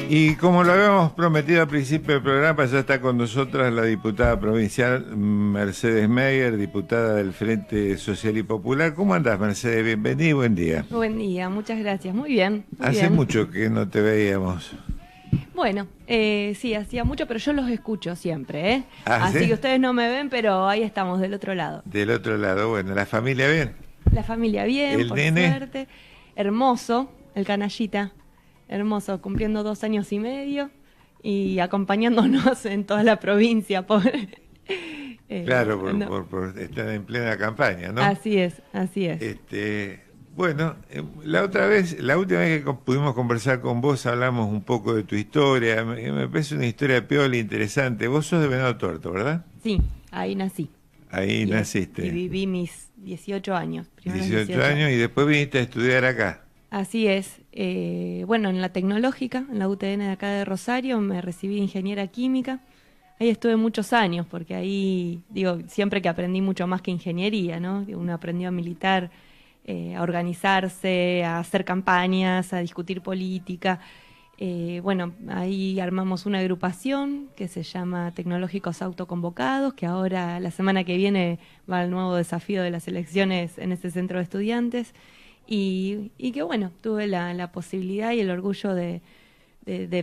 Y como lo habíamos prometido al principio del programa, ya está con nosotras la diputada provincial Mercedes Meyer, diputada del Frente Social y Popular. ¿Cómo andás, Mercedes? Bienvenida y buen día. Buen día, muchas gracias. Muy bien, muy Hace bien. mucho que no te veíamos. Bueno, sí, hacía mucho, pero yo los escucho siempre, ¿eh? ¿Ah, Así sí? que ustedes no me ven, pero ahí estamos, del otro lado. Del otro lado, bueno, ¿la familia bien? La familia bien, ¿El por nene? suerte. Hermoso, el canallita. Hermoso, cumpliendo 2 años y medio y acompañándonos en toda la provincia. Claro, No. por estar en plena campaña, ¿no? Así es, así es. Bueno, la última vez que pudimos conversar con vos, hablamos un poco de tu historia. Me parece una historia piola interesante. Vos sos de Venado Tuerto, ¿verdad? Sí, ahí nací. Ahí naciste. Y viví mis 18 años. 18 años y después viniste a estudiar acá. Así es. Bueno, en la tecnológica, en la UTN de acá de Rosario, me recibí de ingeniera química. Ahí estuve muchos años, porque ahí, digo, siempre que aprendí mucho más que ingeniería, ¿no? Uno aprendió a militar, a organizarse, a hacer campañas, a discutir política. Bueno, ahí armamos una agrupación que se llama Tecnológicos Autoconvocados, que ahora, la semana que viene, va al nuevo desafío de las elecciones en este centro de estudiantes. Y que bueno, tuve la posibilidad y el orgullo de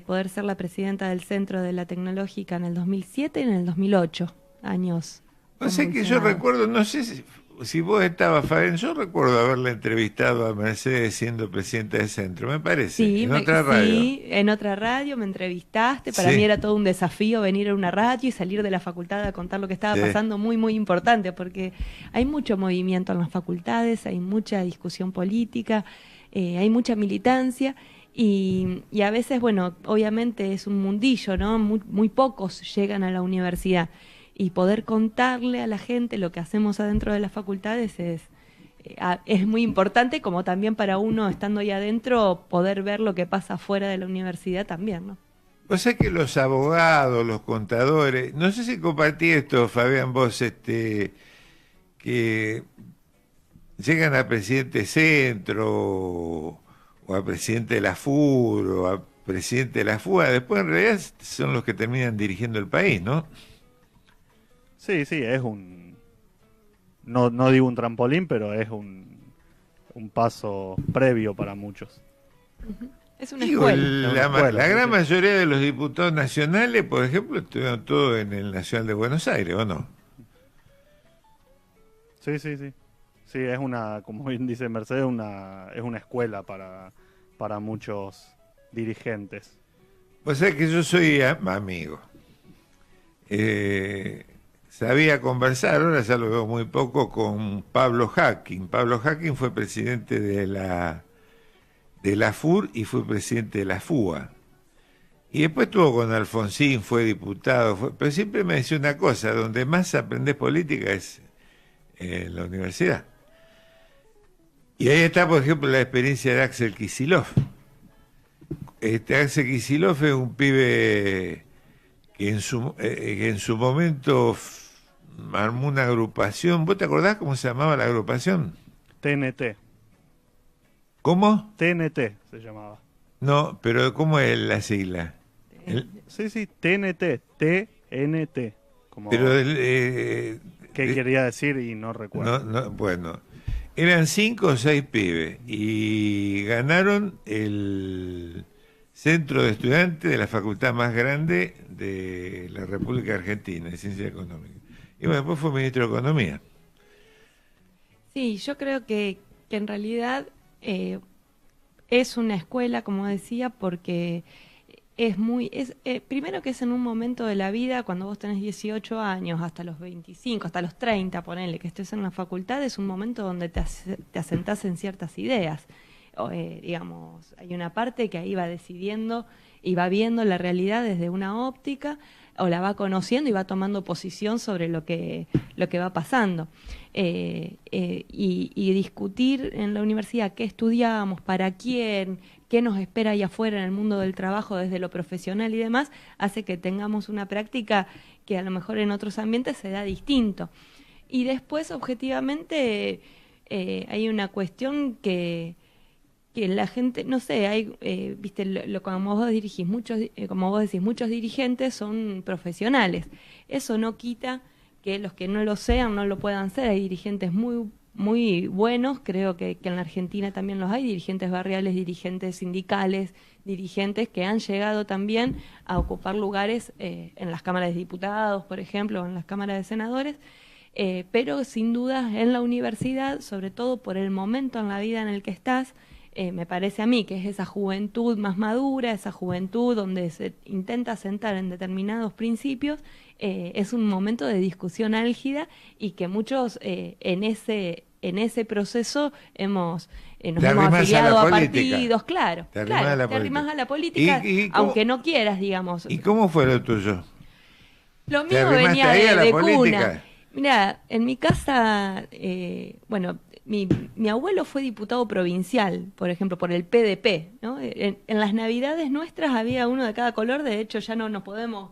poder ser la presidenta del Centro de la Tecnológica en el 2007 y en el 2008, años O sea que yo convulsionados. recuerdo, no sé si vos estabas, Fabián, yo recuerdo haberla entrevistado a Mercedes siendo presidenta del centro, me parece, Sí, en otra radio. sí, en otra radio me entrevistaste, para Sí. mí era todo un desafío venir a una radio y salir de la facultad a contar lo que estaba Sí. pasando, muy, muy importante, porque hay mucho movimiento en las facultades, hay mucha discusión política, hay mucha militancia. Y a veces, bueno, obviamente es un mundillo, ¿no? Muy pocos llegan a la universidad. Y poder contarle a la gente lo que hacemos adentro de las facultades es muy importante, como también para uno, estando ahí adentro, poder ver lo que pasa fuera de la universidad también, ¿no? O sea que los abogados, los contadores, no sé si compartí esto, Fabián, vos, que llegan a presidente de centro o a presidente de la FUR o a presidente de la FUA, después en realidad son los que terminan dirigiendo el país, ¿no? Sí, sí, es no digo un trampolín, pero es un paso previo para muchos. Es una Digo, escuela. la Sí, gran sí. mayoría de los diputados nacionales, por ejemplo, estuvieron todos en el Nacional de Buenos Aires, ¿o no? Sí, sí, sí. Sí, es como bien dice Mercedes, es una escuela para muchos dirigentes. O sea que yo soy amigo. Sabía conversar, ahora ya lo veo muy poco, con Pablo Hacking. Pablo Hacking fue presidente de la FUR y fue presidente de la FUA. Y después estuvo con Alfonsín, fue diputado, pero siempre me decía una cosa, donde más aprendés política es en la universidad. Y ahí está, por ejemplo, la experiencia de Axel Kicillof. Axel Kicillof es un pibe que en su momento armó una agrupación. ¿Vos te acordás cómo se llamaba la agrupación? TNT. ¿Cómo? TNT se llamaba. No, pero ¿cómo es la sigla? Sí, sí, TNT. TNT. Como, Pero ¿qué quería decir? Y no recuerdo. bueno, eran 5 o 6 pibes y ganaron el centro de estudiantes de la facultad más grande de la República Argentina, de Ciencia Económica. Y bueno, después fue ministro de Economía. Sí, yo creo que en realidad es una escuela, como decía, porque primero que es en un momento de la vida, cuando vos tenés 18 años, hasta los 25, hasta los 30, ponele, que estés en la facultad, es un momento donde te asentás en ciertas ideas. Digamos, hay una parte que ahí va decidiendo y va viendo la realidad desde una óptica, o la va conociendo y va tomando posición sobre lo que va pasando. Y discutir en la universidad qué estudiamos, para quién, qué nos espera ahí afuera en el mundo del trabajo desde lo profesional y demás, hace que tengamos una práctica que a lo mejor en otros ambientes se da distinto. Y después, objetivamente, hay una cuestión que que la gente, no sé, hay, viste, como vos dirigís, como vos decís, muchos dirigentes son profesionales. Eso no quita que los que no lo sean no lo puedan ser. Hay dirigentes muy buenos, creo que en la Argentina también los hay, dirigentes barriales, dirigentes sindicales, dirigentes que han llegado también a ocupar lugares en las cámaras de diputados, por ejemplo, o en las cámaras de senadores, pero sin duda en la universidad, sobre todo por el momento en la vida en el que estás, me parece a mí que es esa juventud más madura, esa juventud donde se intenta sentar en determinados principios, es un momento de discusión álgida y que muchos en ese proceso nos hemos afiliado a partidos, claro, te arrimas a la política, aunque no quieras, digamos. ¿Y cómo fue lo tuyo? Lo mío venía de cuna. Mirá, en mi casa, bueno, mi abuelo fue diputado provincial, por ejemplo, por el PDP, ¿no? En las Navidades nuestras había uno de cada color, de hecho ya no nos podemos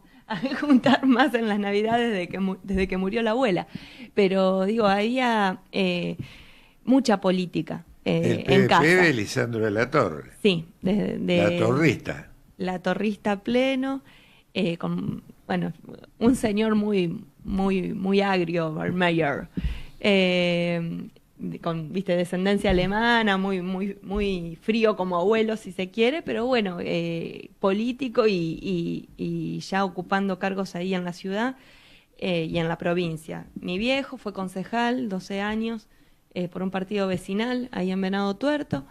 juntar más en las Navidades desde que murió la abuela. Pero digo, había mucha política en casa. El PDP de Lisandro de la Torre. Sí, la torrista. La torrista pleno, con, bueno, un señor muy agrio, Mayer, con, viste, descendencia alemana, muy frío como abuelo, si se quiere, pero bueno, político y ya ocupando cargos ahí en la ciudad y en la provincia. Mi viejo fue concejal, 12 años, por un partido vecinal ahí en Venado Tuerto,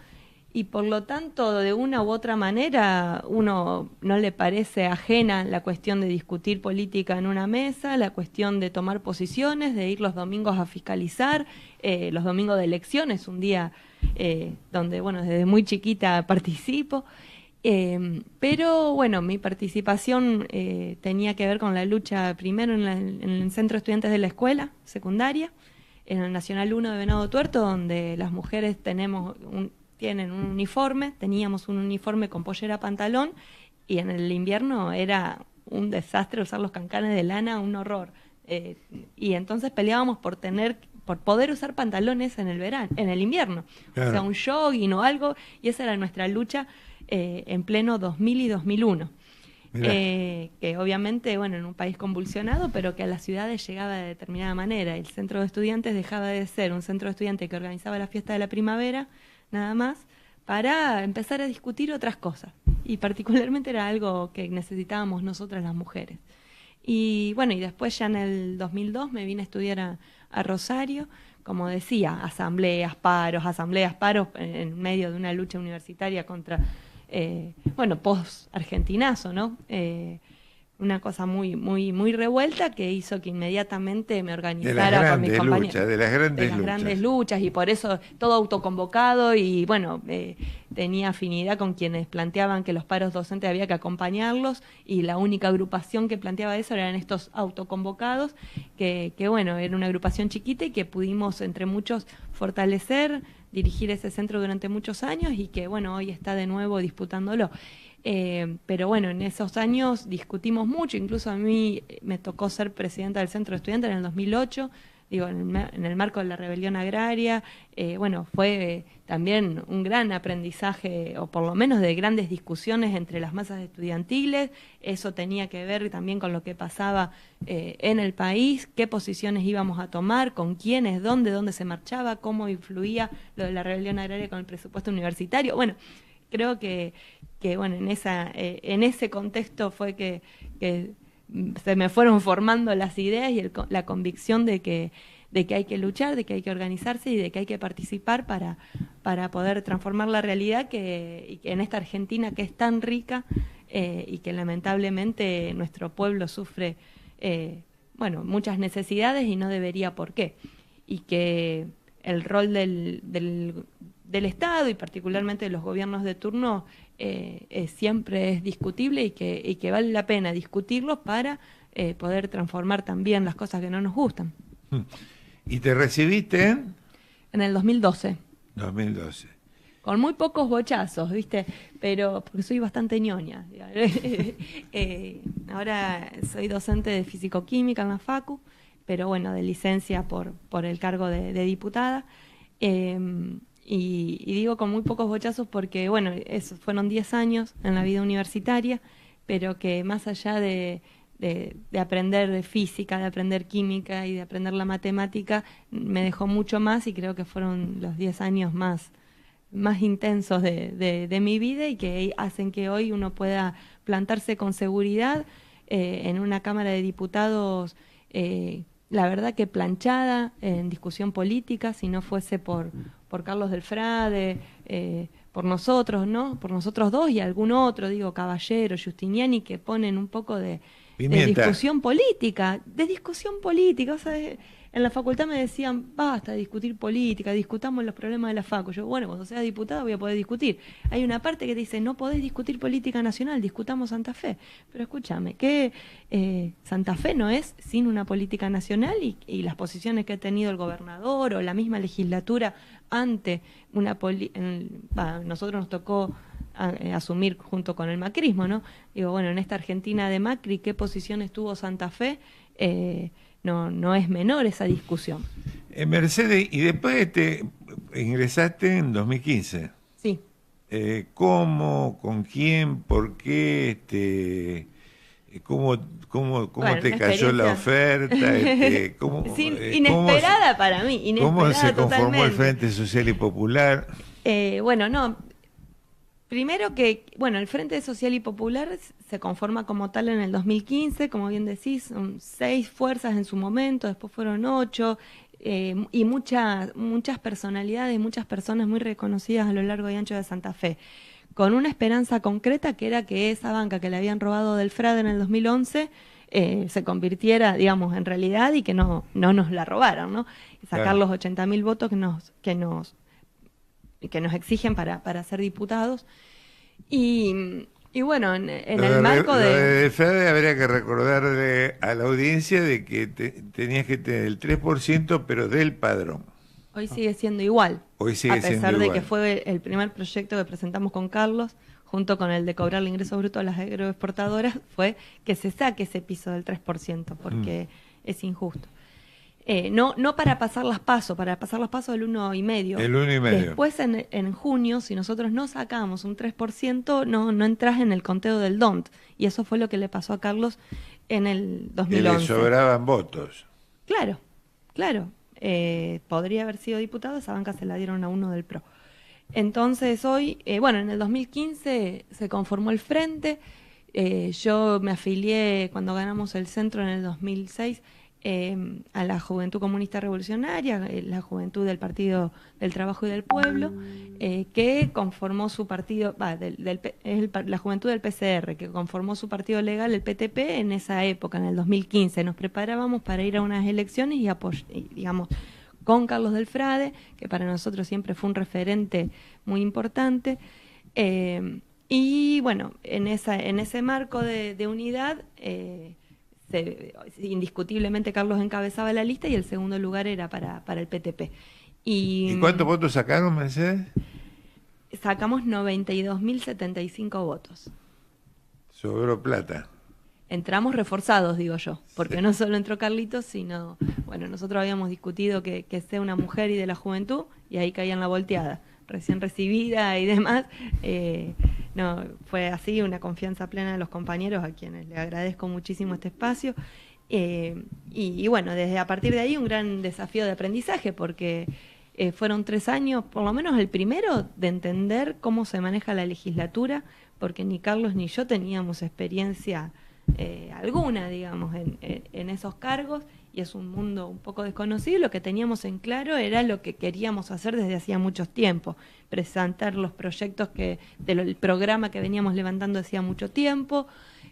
y por lo tanto, de una u otra manera, uno no le parece ajena la cuestión de discutir política en una mesa, la cuestión de tomar posiciones, de ir los domingos a fiscalizar, los domingos de elecciones, un día donde, bueno, desde muy chiquita participo. Pero, bueno, mi participación tenía que ver con la lucha primero en el Centro de Estudiantes de la Escuela Secundaria, en el Nacional 1 de Venado Tuerto, donde las mujeres tienen un uniforme, teníamos un uniforme con pollera, pantalón, y en el invierno era un desastre usar los cancanes de lana, un horror. Y entonces peleábamos por poder usar pantalones en el invierno, claro. O sea, un jogging o algo, y esa era nuestra lucha en pleno 2000 y 2001. Que obviamente, bueno, en un país convulsionado, pero que a las ciudades llegaba de determinada manera. El centro de estudiantes dejaba de ser un centro de estudiantes que organizaba la fiesta de la primavera, nada más, para empezar a discutir otras cosas. Y particularmente era algo que necesitábamos nosotras las mujeres. Y bueno, y después ya en el 2002 me vine a estudiar a Rosario, como decía, asambleas, paros en medio de una lucha universitaria contra, bueno, post-argentinazo, ¿no? Una cosa muy revuelta que hizo que inmediatamente me organizara con mis compañeros. De las grandes luchas, y por eso todo autoconvocado, y bueno, tenía afinidad con quienes planteaban que los paros docentes había que acompañarlos, y la única agrupación que planteaba eso eran estos autoconvocados, que bueno, era una agrupación chiquita y que pudimos entre muchos fortalecer, dirigir ese centro durante muchos años, y que bueno, hoy está de nuevo disputándolo. Pero bueno, en esos años discutimos mucho, incluso a mí me tocó ser presidenta del Centro de Estudiantes en el 2008, digo, en el marco de la rebelión agraria. Bueno, fue también un gran aprendizaje, o por lo menos de grandes discusiones entre las masas estudiantiles. Eso tenía que ver también con lo que pasaba en el país, qué posiciones íbamos a tomar, con quiénes, dónde se marchaba, cómo influía lo de la rebelión agraria con el presupuesto universitario. Bueno, creo que bueno, en ese contexto fue que se me fueron formando las ideas y la convicción de que hay que luchar, de que hay que organizarse y de que hay que participar para poder transformar la realidad y que en esta Argentina que es tan rica y que lamentablemente nuestro pueblo sufre bueno, muchas necesidades y no debería por qué. Y que el rol del Estado y particularmente de los gobiernos de turno siempre es discutible, y que vale la pena discutirlo para poder transformar también las cosas que no nos gustan. ¿Y te recibiste en el 2012? 2012. Con muy pocos bochazos, ¿viste? Pero porque soy bastante ñoña. Ahora soy docente de físico-química en la Facu, pero bueno, de licencia por el cargo de diputada. y digo con muy pocos bochazos porque, bueno, fueron 10 años en la vida universitaria, pero que más allá de aprender de física, de aprender química y de aprender la matemática, me dejó mucho más y creo que fueron los 10 años más intensos de mi vida y que hacen que hoy uno pueda plantarse con seguridad en una Cámara de Diputados, la verdad que planchada en discusión política, si no fuese por Carlos del Frade, por nosotros, ¿no? Por nosotros dos y algún otro, digo, Caballero, Giustiniani, que ponen un poco de discusión política, o sea, en la facultad me decían, basta de discutir política, discutamos los problemas de la facu. Yo, bueno, cuando sea diputada voy a poder discutir. Hay una parte que te dice, no podés discutir política nacional, discutamos Santa Fe. Pero escúchame, que Santa Fe no es sin una política nacional y las posiciones que ha tenido el gobernador o la misma legislatura ante una nosotros nos tocó asumir junto con el macrismo, ¿no? Digo, bueno, en esta Argentina de Macri, ¿qué posiciones tuvo Santa Fe? No es menor esa discusión. Mercedes, y después te ingresaste en 2015. Sí. ¿Cómo? ¿Con quién? ¿Por qué? ¿Cómo te cayó la oferta? Inesperada para mí, inesperada. ¿Cómo se conformó totalmente el Frente Social y Popular? Bueno, no. Primero que, bueno, el Frente Social y Popular se conforma como tal en el 2015, como bien decís, son 6 fuerzas en su momento, después fueron 8, y muchas personalidades, muchas personas muy reconocidas a lo largo y ancho de Santa Fe, con una esperanza concreta que era que esa banca que le habían robado del Frade en el 2011 se convirtiera, digamos, en realidad y que no nos la robaran, ¿no? Y sacar Claro. los 80.000 votos que nos exigen para ser diputados. Y bueno, en el marco Lo de... de Frade habría que recordarle a la audiencia de que tenías que tener el 3%, pero del padrón. Hoy sigue siendo igual, Hoy sigue a siendo pesar de igual. que fue el primer proyecto que presentamos con Carlos, junto con el de cobrar el ingreso bruto a las agroexportadoras, fue que se saque ese piso del 3%, porque es injusto. No para pasar las pasos, para pasar las pasos del 1,5%. El 1,5%. Después, en junio, si nosotros no sacamos un 3%, no entras en el conteo del DONT. Y eso fue lo que le pasó a Carlos en el Que 2011. le sobraban votos. Claro. Podría haber sido diputado, esa banca se la dieron a uno del PRO. Entonces hoy, en el 2015 se conformó el Frente, yo me afilié cuando ganamos el centro en el 2006 a la Juventud Comunista Revolucionaria, la Juventud del Partido del Trabajo y del Pueblo, que conformó su partido, la Juventud del PCR, que conformó su partido legal, el PTP, en esa época, en el 2015. Nos preparábamos para ir a unas elecciones y digamos, con Carlos del Frade, que para nosotros siempre fue un referente muy importante. Y bueno, en ese marco de unidad, indiscutiblemente Carlos encabezaba la lista y el segundo lugar era para el PTP. ¿Y cuántos votos sacaron, Mercedes? Sacamos 92.075 votos. Sobró plata. Entramos reforzados, digo yo, porque no solo entró Carlitos, sino, bueno, nosotros habíamos discutido que sea una mujer y de la juventud, y ahí caía en la volteada, recién recibida y demás. No, fue así, una confianza plena de los compañeros, a quienes le agradezco muchísimo este espacio. Y bueno, desde a partir de ahí un gran desafío de aprendizaje, porque fueron 3 años, por lo menos el primero, de entender cómo se maneja la legislatura, porque ni Carlos ni yo teníamos experiencia alguna, digamos, en esos cargos, y es un mundo un poco desconocido. Lo que teníamos en claro era lo que queríamos hacer desde hacía mucho tiempo, presentar los proyectos del programa que veníamos levantando hacía mucho tiempo,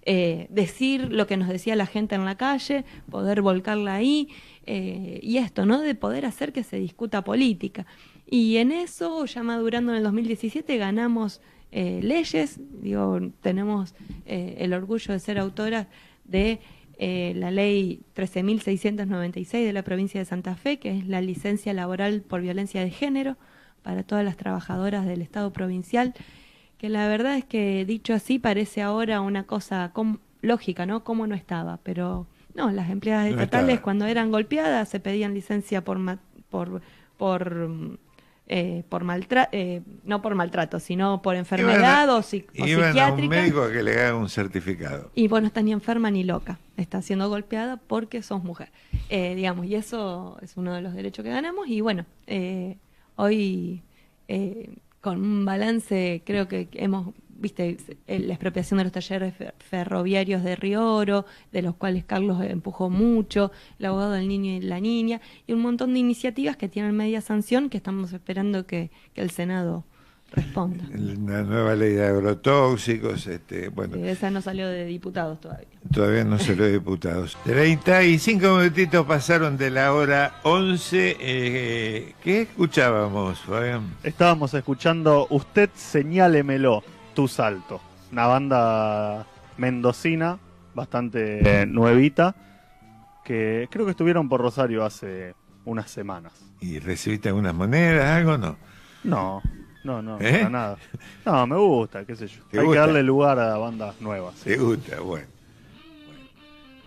decir lo que nos decía la gente en la calle, poder volcarla ahí, y esto, ¿no?, de poder hacer que se discuta política. Y en eso, ya madurando en el 2017, ganamos leyes. Digo, tenemos el orgullo de ser autoras de la ley 13.696 de la provincia de Santa Fe, que es la licencia laboral por violencia de género para todas las trabajadoras del Estado provincial, que la verdad es que, dicho así, parece ahora una cosa lógica, ¿no? Como no estaba, pero no, las empleadas estatales cuando eran golpeadas se pedían licencia por por no por maltrato, sino por enfermedad o iban psiquiátrica. A un médico a que le haga un certificado. Y vos no estás ni enferma ni loca, estás siendo golpeada porque sos mujer. Digamos, y eso es uno de los derechos que ganamos. Y bueno, hoy con un balance creo que hemos, viste, la expropiación de los talleres ferroviarios de Río Oro, de los cuales Carlos empujó mucho, el abogado del niño y la niña, y un montón de iniciativas que tienen media sanción que estamos esperando que el Senado responda. La nueva ley de agrotóxicos, bueno. Esa no salió de diputados todavía. Todavía no salió de diputados. 35 minutitos pasaron de la hora 11. ¿Qué escuchábamos, Fabián? Estábamos escuchando Usted Señálemelo, Tu Salto, una banda mendocina, bastante nuevita, que creo que estuvieron por Rosario hace unas semanas. ¿Y recibiste algunas monedas, algo no? No, para nada. No, me gusta, qué sé yo. Hay que darle lugar a bandas nuevas. ¿Sí? ¿Te gusta? Bueno.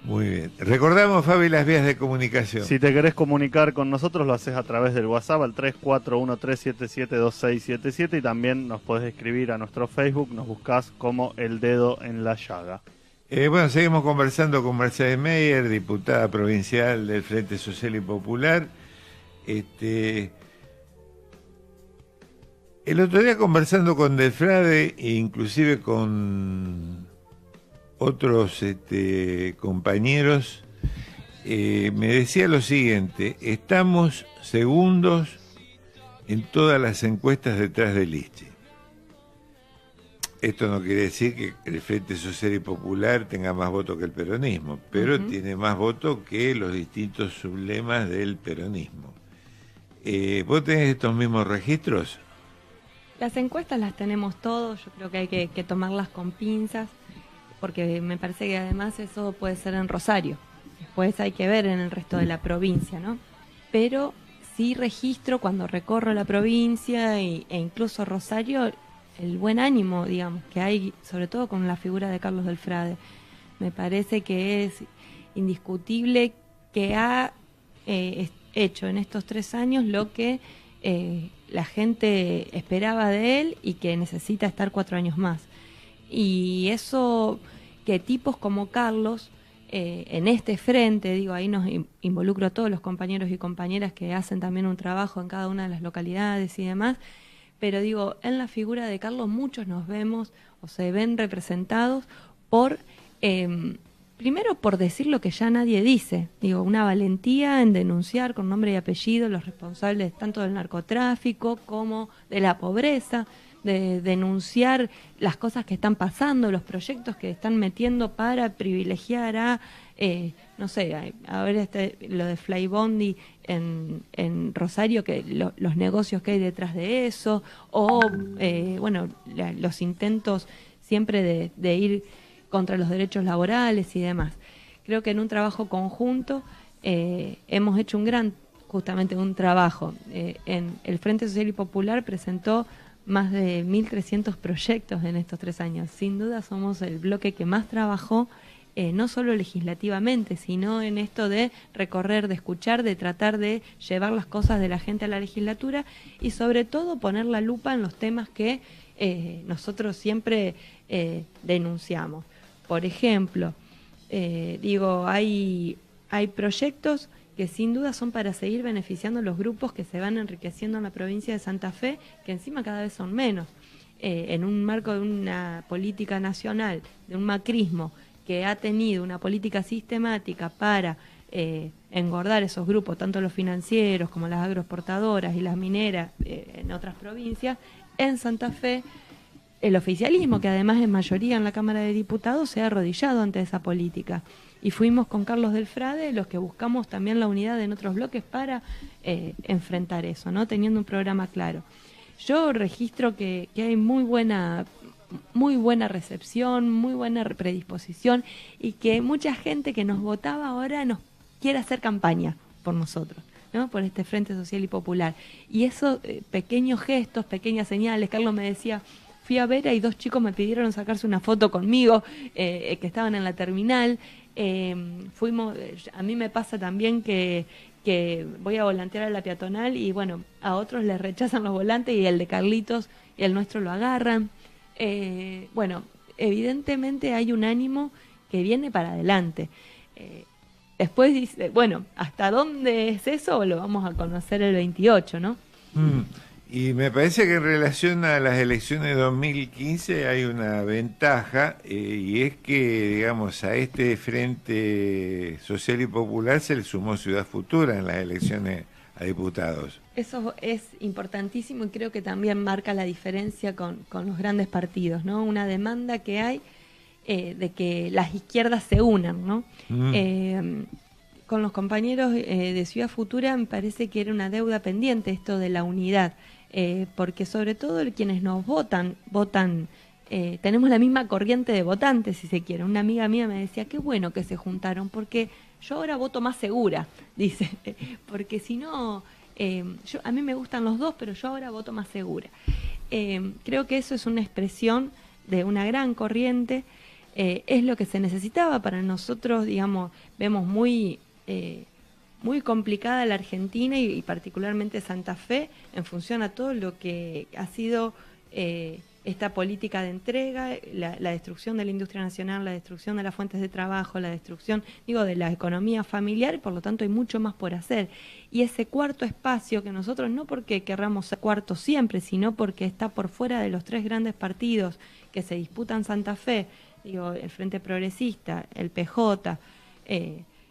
Muy bien. Recordamos, Fabi, las vías de comunicación. Si te querés comunicar con nosotros, lo haces a través del WhatsApp al 3413772677 y también nos podés escribir a nuestro Facebook, nos buscás como El Dedo en la Llaga. Bueno, seguimos conversando con Mercedes Meyer, diputada provincial del Frente Social y Popular. El otro día conversando con Delfrade e inclusive con otros compañeros, me decía lo siguiente: estamos segundos en todas las encuestas detrás de Lichi. Esto no quiere decir que el Frente Social y Popular tenga más votos que el peronismo, pero tiene más votos que los distintos sublemas del peronismo. ¿Vos tenés estos mismos registros? Las encuestas las tenemos todos, yo creo que hay que tomarlas con pinzas, porque me parece que además eso puede ser en Rosario, después hay que ver en el resto de la provincia, ¿no? Pero sí registro cuando recorro la provincia e incluso Rosario, el buen ánimo, digamos, que hay, sobre todo con la figura de Carlos Delfrade. Me parece que es indiscutible que ha hecho en estos 3 años lo que la gente esperaba de él y que necesita estar 4 años más. Y eso, que tipos como Carlos, en este frente, digo, ahí nos involucro a todos los compañeros y compañeras que hacen también un trabajo en cada una de las localidades y demás, pero digo, en la figura de Carlos muchos nos vemos o se ven representados por, primero por decir lo que ya nadie dice, digo, una valentía en denunciar con nombre y apellido los responsables tanto del narcotráfico como de la pobreza, de denunciar las cosas que están pasando, los proyectos que están metiendo para privilegiar a, no sé, a ver lo de Flybondi en Rosario, que los negocios que hay detrás de eso, o bueno, los intentos siempre de ir contra los derechos laborales y demás. Creo que en un trabajo conjunto hemos hecho justamente un trabajo. En el Frente Social y Popular presentó más de 1.300 proyectos en estos 3 años. Sin duda somos el bloque que más trabajó, no solo legislativamente, sino en esto de recorrer, de escuchar, de tratar de llevar las cosas de la gente a la legislatura y sobre todo poner la lupa en los temas que nosotros siempre denunciamos. Por ejemplo, digo, hay proyectos que sin duda son para seguir beneficiando a los grupos que se van enriqueciendo en la provincia de Santa Fe, que encima cada vez son menos. En un marco de una política nacional, de un macrismo que ha tenido una política sistemática para engordar esos grupos, tanto los financieros como las agroexportadoras y las mineras en otras provincias, en Santa Fe el oficialismo, que además es mayoría en la Cámara de Diputados, se ha arrodillado ante esa política. Y fuimos con Carlos Delfrade los que buscamos también la unidad en otros bloques para enfrentar eso, ¿no? Teniendo un programa claro. Yo registro que hay muy buena recepción, muy buena predisposición y que mucha gente que nos votaba ahora nos quiere hacer campaña por nosotros, ¿no? Por este Frente Social y Popular. Y esos pequeños gestos, pequeñas señales. Carlos me decía, fui a ver y 2 chicos me pidieron sacarse una foto conmigo, que estaban en la terminal. A mí me pasa también que que voy a volantear a la peatonal y bueno, a otros les rechazan los volantes y el de Carlitos y el nuestro lo agarran. Bueno, evidentemente hay un ánimo que viene para adelante. Después dice, bueno, ¿hasta dónde es eso? Lo vamos a conocer el 28, ¿no? Y me parece que en relación a las elecciones de 2015 hay una ventaja, y es que, digamos, a este Frente Social y Popular se le sumó Ciudad Futura en las elecciones a diputados. Eso es importantísimo y creo que también marca la diferencia con los grandes partidos, ¿no? Una demanda que hay de que las izquierdas se unan, ¿no? Con los compañeros de Ciudad Futura me parece que era una deuda pendiente esto de la unidad, porque sobre todo quienes nos votan, tenemos la misma corriente de votantes, si se quiere. Una amiga mía me decía, qué bueno que se juntaron, porque yo ahora voto más segura, dice, porque si no, a mí me gustan los dos, pero yo ahora voto más segura. Creo que eso es una expresión de una gran corriente, es lo que se necesitaba para nosotros, digamos, vemos muy complicada la Argentina y particularmente Santa Fe en función a todo lo que ha sido esta política de entrega, la destrucción de la industria nacional, la destrucción de las fuentes de trabajo, la destrucción, de la economía familiar, y por lo tanto hay mucho más por hacer. Y ese cuarto espacio que nosotros, no porque querramos ser cuarto siempre, sino porque está por fuera de los tres grandes partidos que se disputan Santa Fe, el Frente Progresista, el PJ,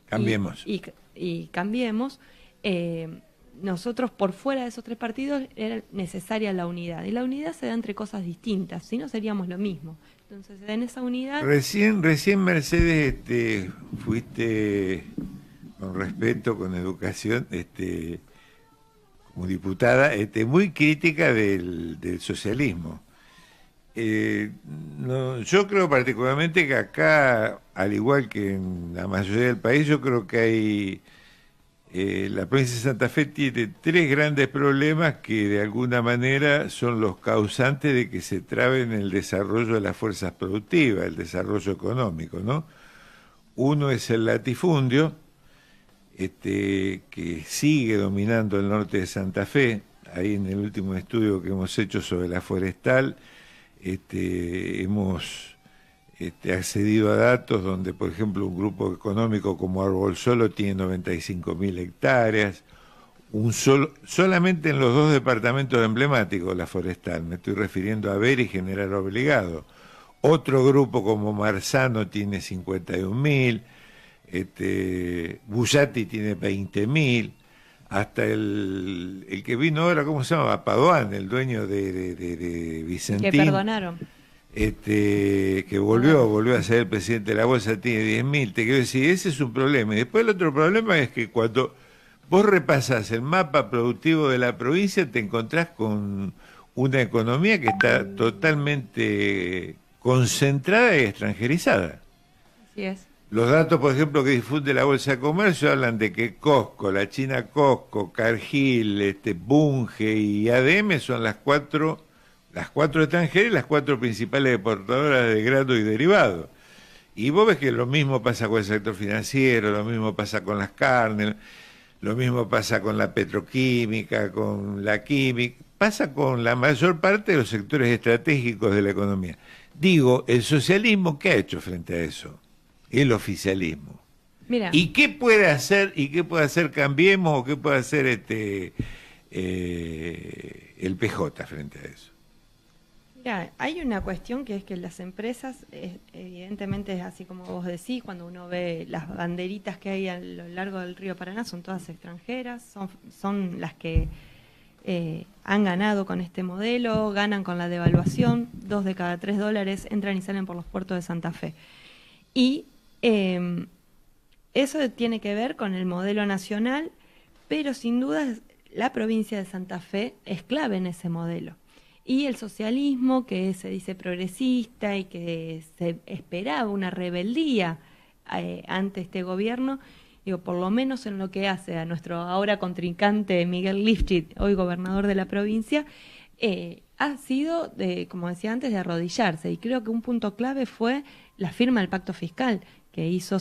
Cambiemos. Y Cambiemos, nosotros por fuera de esos tres partidos era necesaria la unidad. Y la unidad se da entre cosas distintas, si no seríamos lo mismo. Entonces, en esa unidad... Recién Mercedes, fuiste con respeto, con educación, como diputada, muy crítica del socialismo. Yo creo particularmente que acá, al igual que en la mayoría del país, yo creo que hay la provincia de Santa Fe tiene tres grandes problemas que de alguna manera son los causantes de que se traben el desarrollo de las fuerzas productivas, el desarrollo económico, ¿no? Uno es el latifundio, que sigue dominando el norte de Santa Fe. Ahí en el último estudio que hemos hecho sobre la forestal, hemos accedido a datos donde, por ejemplo, un grupo económico como Árbol Solo tiene 95.000 hectáreas, solamente en los dos departamentos emblemáticos de la forestal, me estoy refiriendo a Ver y General Obligado. Otro grupo como Marzano tiene 51.000, Bullati tiene 20.000, hasta el que vino ahora, ¿cómo se llama? Padoan, el dueño de Vicentín. Que perdonaron. Que volvió a ser el presidente de la bolsa, tiene 10.000. Te quiero decir, ese es un problema. Y después el otro problema es que cuando vos repasás el mapa productivo de la provincia, te encontrás con una economía que está totalmente concentrada y extranjerizada. Así es. Los datos, por ejemplo, que difunde la Bolsa de Comercio hablan de que Costco, la China Costco, Cargill, Bunge y ADM son las cuatro extranjeras y las cuatro principales exportadoras de grano y derivados. Y vos ves que lo mismo pasa con el sector financiero, lo mismo pasa con las carnes, lo mismo pasa con la petroquímica, con la química, pasa con la mayor parte de los sectores estratégicos de la economía. Digo, el socialismo, ¿qué ha hecho frente a eso? El oficialismo. Mira. ¿Y qué puede hacer Cambiemos o qué puede hacer el PJ frente a eso? Mira, hay una cuestión que es que las empresas, evidentemente es así como vos decís, cuando uno ve las banderitas que hay a lo largo del río Paraná, son todas extranjeras, son las que han ganado con este modelo, ganan con la devaluación, 2 de cada 3 dólares entran y salen por los puertos de Santa Fe. Y eso tiene que ver con el modelo nacional, pero sin duda la provincia de Santa Fe es clave en ese modelo. Y el socialismo, que se dice progresista y que se esperaba una rebeldía ante este gobierno, por lo menos en lo que hace a nuestro ahora contrincante Miguel Lifchit, hoy gobernador de la provincia, ha sido, como decía antes, de arrodillarse. Y creo que un punto clave fue la firma del pacto fiscal que hizo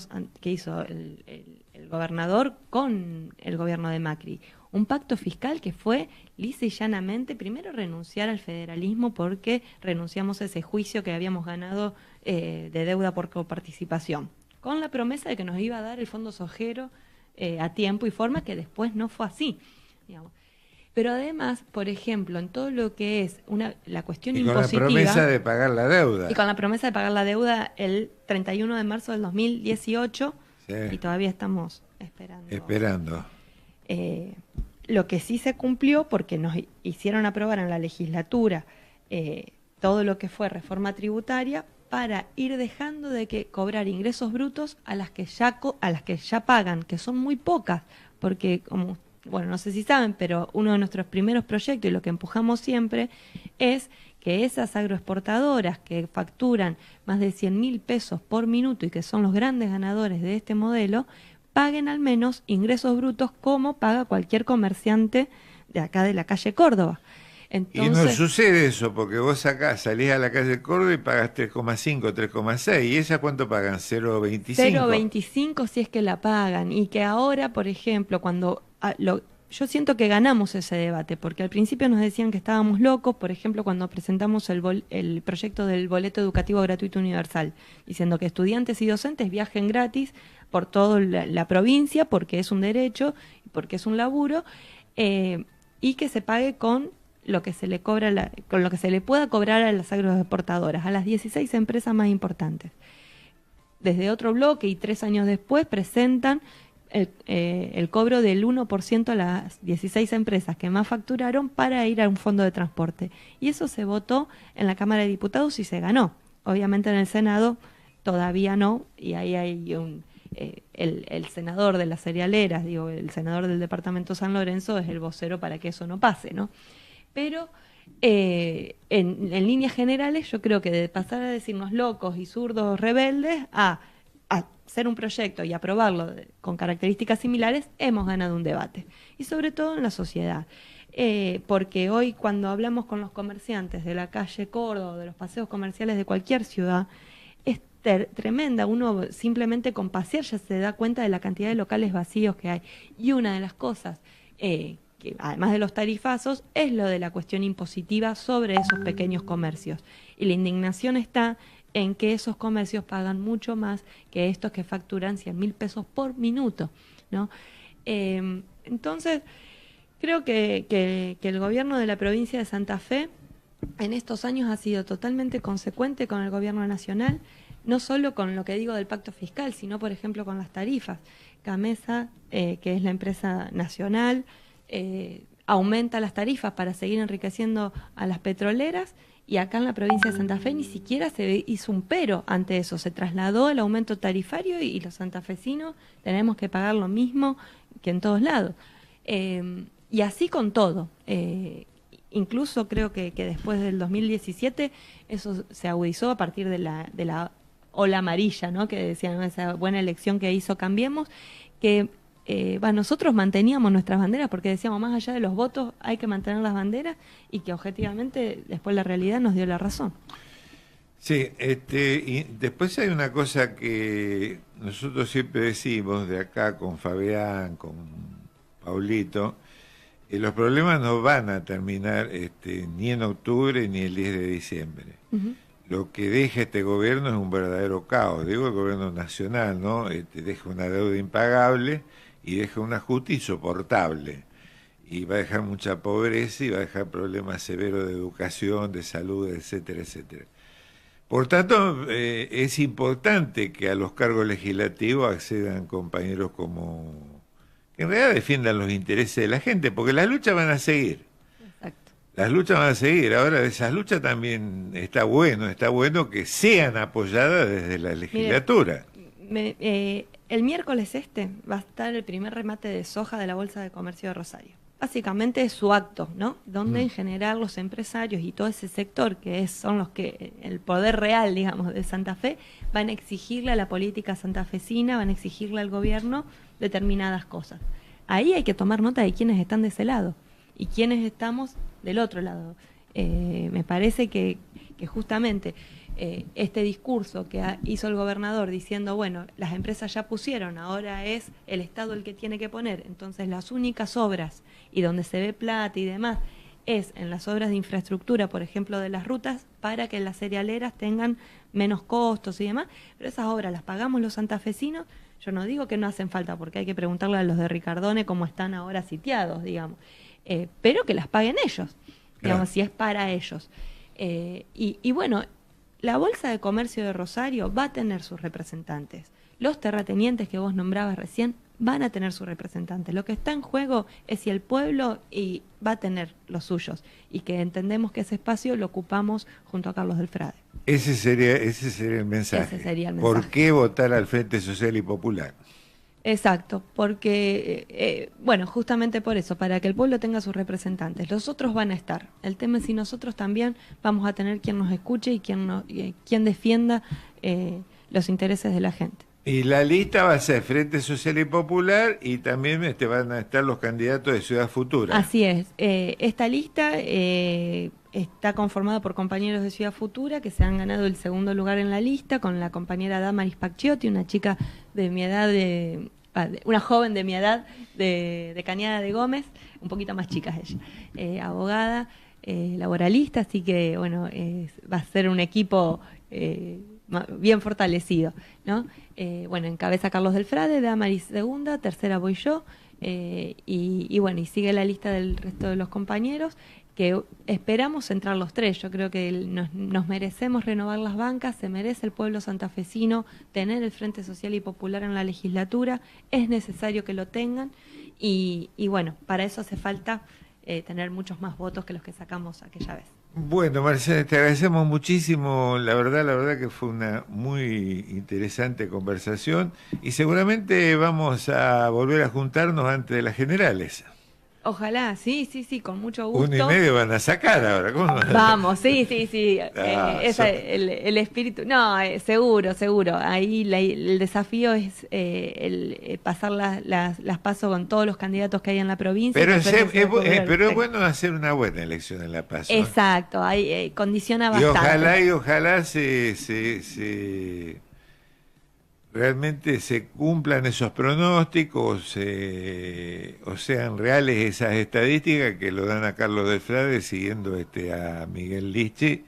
el gobernador con el gobierno de Macri. Un pacto fiscal que fue lisa y llanamente, primero, renunciar al federalismo porque renunciamos a ese juicio que habíamos ganado de deuda por coparticipación, con la promesa de que nos iba a dar el fondo sojero a tiempo y forma, que después no fue así, digamos. Pero además, por ejemplo, en todo lo que es la cuestión impositiva... Y con la promesa de pagar la deuda. Y con la promesa de pagar la deuda el 31 de marzo del 2018, sí. Y todavía estamos esperando. Lo que sí se cumplió, porque nos hicieron aprobar en la legislatura todo lo que fue reforma tributaria, para ir dejando de que cobrar ingresos brutos a las que ya pagan, que son muy pocas, porque como... Bueno, no sé si saben, pero uno de nuestros primeros proyectos y lo que empujamos siempre es que esas agroexportadoras que facturan más de 100.000 pesos por minuto y que son los grandes ganadores de este modelo, paguen al menos ingresos brutos como paga cualquier comerciante de acá de la calle Córdoba. Entonces, y no sucede eso, porque vos acá salís a la calle Córdoba y pagas 3,5, 3,6. ¿Y esas cuánto pagan? 0,25. 0,25 si es que la pagan. Y que ahora, por ejemplo, yo siento que ganamos ese debate, porque al principio nos decían que estábamos locos, por ejemplo, cuando presentamos el proyecto del boleto educativo gratuito universal, diciendo que estudiantes y docentes viajen gratis por toda la provincia, porque es un derecho, porque es un laburo, y que se pague con lo que se le cobra con lo que se le pueda cobrar a las agroexportadoras, a las 16 empresas más importantes. Desde otro bloque y 3 años después presentan el cobro del 1% a las 16 empresas que más facturaron para ir a un fondo de transporte. Y eso se votó en la Cámara de Diputados y se ganó. Obviamente en el Senado todavía no, y ahí hay el senador de las cerealeras, el senador del departamento San Lorenzo es el vocero para que eso no pase, ¿no? Pero en líneas generales yo creo que de pasar a decirnos locos y zurdos rebeldes a hacer un proyecto y aprobarlo con características similares, hemos ganado un debate. Y sobre todo en la sociedad. Porque hoy cuando hablamos con los comerciantes de la calle Córdoba, de los paseos comerciales de cualquier ciudad, es tremenda. Uno simplemente con pasear ya se da cuenta de la cantidad de locales vacíos que hay. Y una de las cosas que además de los tarifazos, es lo de la cuestión impositiva sobre esos pequeños comercios. Y la indignación está en que esos comercios pagan mucho más que estos que facturan 100.000 pesos por minuto, ¿no? Entonces, creo que el gobierno de la provincia de Santa Fe en estos años ha sido totalmente consecuente con el gobierno nacional, no solo con lo que digo del pacto fiscal, sino, por ejemplo, con las tarifas. Camesa, que es la empresa nacional, aumenta las tarifas para seguir enriqueciendo a las petroleras, y acá en la provincia de Santa Fe ni siquiera se hizo un pero ante eso, se trasladó el aumento tarifario y los santafesinos tenemos que pagar lo mismo que en todos lados. Y así con todo. Incluso creo que después del 2017 eso se agudizó a partir de la ola amarilla, ¿no? Que decían, ¿no? Esa buena elección que hizo Cambiemos, que nosotros manteníamos nuestras banderas porque decíamos, más allá de los votos hay que mantener las banderas, y que objetivamente después la realidad nos dio la razón. Sí, y después hay una cosa que nosotros siempre decimos de acá con Fabián, con Paulito, los problemas no van a terminar ni en octubre ni el 10 de diciembre. Uh-huh. Lo que deja este gobierno es un verdadero caos, digo el gobierno nacional, ¿no? Deja una deuda impagable y deja un ajuste insoportable, y va a dejar mucha pobreza y va a dejar problemas severos de educación, de salud, etcétera, etcétera. Por tanto, es importante que a los cargos legislativos accedan compañeros como que en realidad defiendan los intereses de la gente, porque las luchas van a seguir. Exacto. Las luchas van a seguir. Ahora, de esas luchas también está bueno que sean apoyadas desde la legislatura. Mire, el miércoles va a estar el primer remate de soja de la Bolsa de Comercio de Rosario. Básicamente es su acto, ¿no? Donde en general los empresarios y todo ese sector que son los que, el poder real, digamos, de Santa Fe, van a exigirle a la política santafesina, van a exigirle al gobierno determinadas cosas. Ahí hay que tomar nota de quiénes están de ese lado y quiénes estamos del otro lado. Me parece que justamente este discurso que hizo el gobernador diciendo, bueno, las empresas ya pusieron, ahora es el Estado el que tiene que poner, entonces las únicas obras y donde se ve plata y demás es en las obras de infraestructura, por ejemplo, de las rutas, para que las cerealeras tengan menos costos y demás, pero esas obras las pagamos los santafesinos. Yo no digo que no hacen falta, porque hay que preguntarle a los de Ricardone cómo están ahora sitiados, digamos, pero que las paguen ellos, digamos, si es para ellos. Y bueno, la Bolsa de Comercio de Rosario va a tener sus representantes. Los terratenientes que vos nombrabas recién van a tener sus representantes. Lo que está en juego es si el pueblo va a tener los suyos, y que entendemos que ese espacio lo ocupamos junto a Carlos del Frade. Ese sería el mensaje. Ese sería el mensaje. ¿Por qué votar al Frente Social y Popular? Exacto, porque, bueno, justamente por eso, para que el pueblo tenga sus representantes. Los otros van a estar. El tema es si nosotros también vamos a tener quien nos escuche y quien defienda los intereses de la gente. Y la lista va a ser Frente Social y Popular, y también van a estar los candidatos de Ciudad Futura. Así es. Esta lista está conformada por compañeros de Ciudad Futura que se han ganado el segundo lugar en la lista, con la compañera Damaris Pacchiotti, una chica de mi edad, una joven de mi edad, de Cañada de Gómez, un poquito más chica es ella, abogada, laboralista, así que bueno, va a ser un equipo bien fortalecido, ¿no? Bueno, encabeza Carlos del Frade, Damaris segunda, tercera voy yo, y bueno, y sigue la lista del resto de los compañeros, que esperamos entrar los tres. Yo creo que nos merecemos renovar las bancas, se merece el pueblo santafesino tener el Frente Social y Popular en la legislatura, es necesario que lo tengan, y bueno, para eso hace falta tener muchos más votos que los que sacamos aquella vez. Bueno, Marcela, te agradecemos muchísimo, la verdad que fue una muy interesante conversación, y seguramente vamos a volver a juntarnos antes de las generales. Ojalá, sí, con mucho gusto. 1,5 van a sacar ahora, ¿cómo? Vamos, sí. El espíritu, no, seguro. Ahí el desafío es pasar las pasos con todos los candidatos que hay en la provincia. Pero es bueno hacer una buena elección en la paso. Exacto, ahí condiciona bastante. Y ojalá realmente se cumplan esos pronósticos, o sean reales esas estadísticas que lo dan a Carlos del Frade siguiendo a Miguel Lichi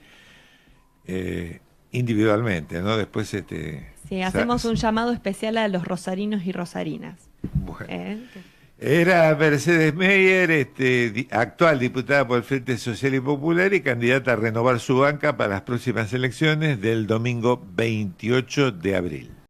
individualmente, ¿no? Después sí, hacemos un llamado especial a los rosarinos y rosarinas. Bueno. Era Mercedes Meyer, actual diputada por el Frente Social y Popular y candidata a renovar su banca para las próximas elecciones del domingo 28 de abril.